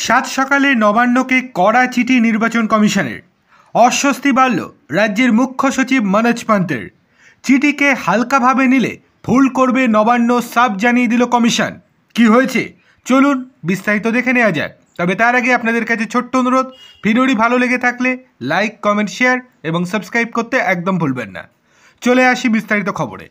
সাত সকালে নবান্নকে কড়া চিঠি নির্বাচন কমিশনের। অস্বস্তি বাড়ল রাজ্যের মুখ্য সচিব মনোজ পান্তের। চিঠিকে হালকাভাবে নিলে ভুল করবে নবান্ন সাফ জানিয়ে দিল কমিশন। কি হয়েছে চলুন বিস্তারিত দেখে নেওয়া যাক। তবে তার আগে আপনাদের কাছে ছোট্ট অনুরোধ, ভিডিওটি ভালো লেগে থাকলে লাইক, কমেন্ট, শেয়ার এবং সাবস্ক্রাইব করতে একদম ভুলবেন না। চলে আসি বিস্তারিত খবরে।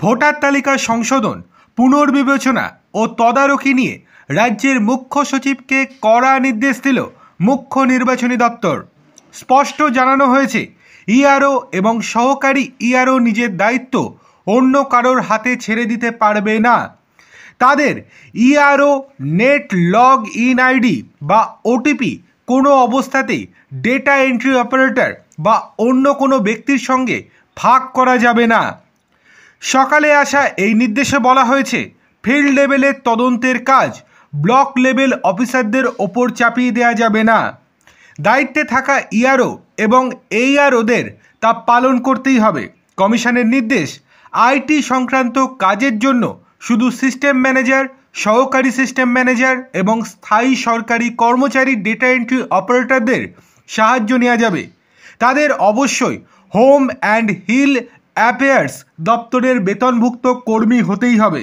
ভোটার তালিকা সংশোধন, পুনর্বিবেচনা ও তদারকি নিয়ে রাজ্যের মুখ্য সচিবকে কড়া নির্দেশ দিল মুখ্য নির্বাচনী দপ্তর। স্পষ্ট জানানো হয়েছে, ইআরও এবং সহকারী ইআরও নিজের দায়িত্ব অন্য কারোর হাতে ছেড়ে দিতে পারবে না। তাদের ERO net log in ID বা ওটিপি কোনো অবস্থাতেই ডেটা এন্ট্রি অপারেটর বা অন্য কোনো ব্যক্তির সঙ্গে ভাগ করা যাবে না। সকালে আসা এই নির্দেশে বলা হয়েছে, ফিল্ড লেভেলের তদন্তের কাজ ব্লক লেভেল অফিসারদের ওপর চাপিয়ে দেওয়া যাবে না। দায়িত্বে থাকা ইআরও এবং এইআরওদের তা পালন করতেই হবে। কমিশনের নির্দেশ, আইটি সংক্রান্ত কাজের জন্য শুধু সিস্টেম ম্যানেজার, সহকারী সিস্টেম ম্যানেজার এবং স্থায়ী সরকারি কর্মচারী ডেটা এন্ট্রি অপারেটরদের সাহায্য নেওয়া যাবে। তাদের অবশ্যই হোম অ্যান্ড হিল অ্যাফেয়ার্স দপ্তরের বেতনভুক্ত কর্মী হতেই হবে।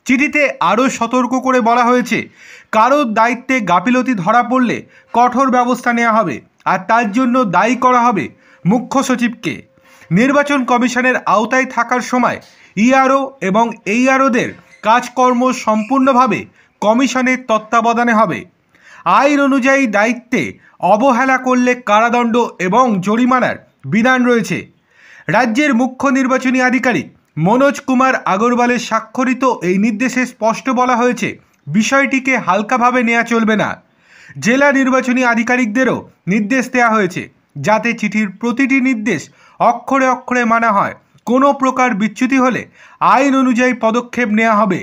চিঠিতে আরও সতর্ক করে বলা হয়েছে, কারোর দায়িত্বে গাফিলতি ধরা পড়লে কঠোর ব্যবস্থা নেওয়া হবে, আর তার জন্য দায়ী করা হবে মুখ্য সচিবকে। নির্বাচন কমিশনের আওতায় থাকার সময় ইআরও এবং এইআরওদের কাজকর্ম সম্পূর্ণভাবে কমিশনের তত্ত্বাবধানে হবে। আইন অনুযায়ী দায়িত্বে অবহেলা করলে কারাদণ্ড এবং জরিমানার বিধান রয়েছে। রাজ্যের মুখ্য নির্বাচনী আধিকারিক মনোজ কুমার আগরওয়ালের স্বাক্ষরিত এই নির্দেশে স্পষ্ট বলা হয়েছে, বিষয়টিকে হালকাভাবে নেওয়া চলবে না। জেলা নির্বাচনী আধিকারিকদেরও নির্দেশ দেওয়া হয়েছে, যাতে চিঠির প্রতিটি নির্দেশ অক্ষরে অক্ষরে মানা হয়। কোনো প্রকার বিচ্যুতি হলে আইন অনুযায়ী পদক্ষেপ নেওয়া হবে।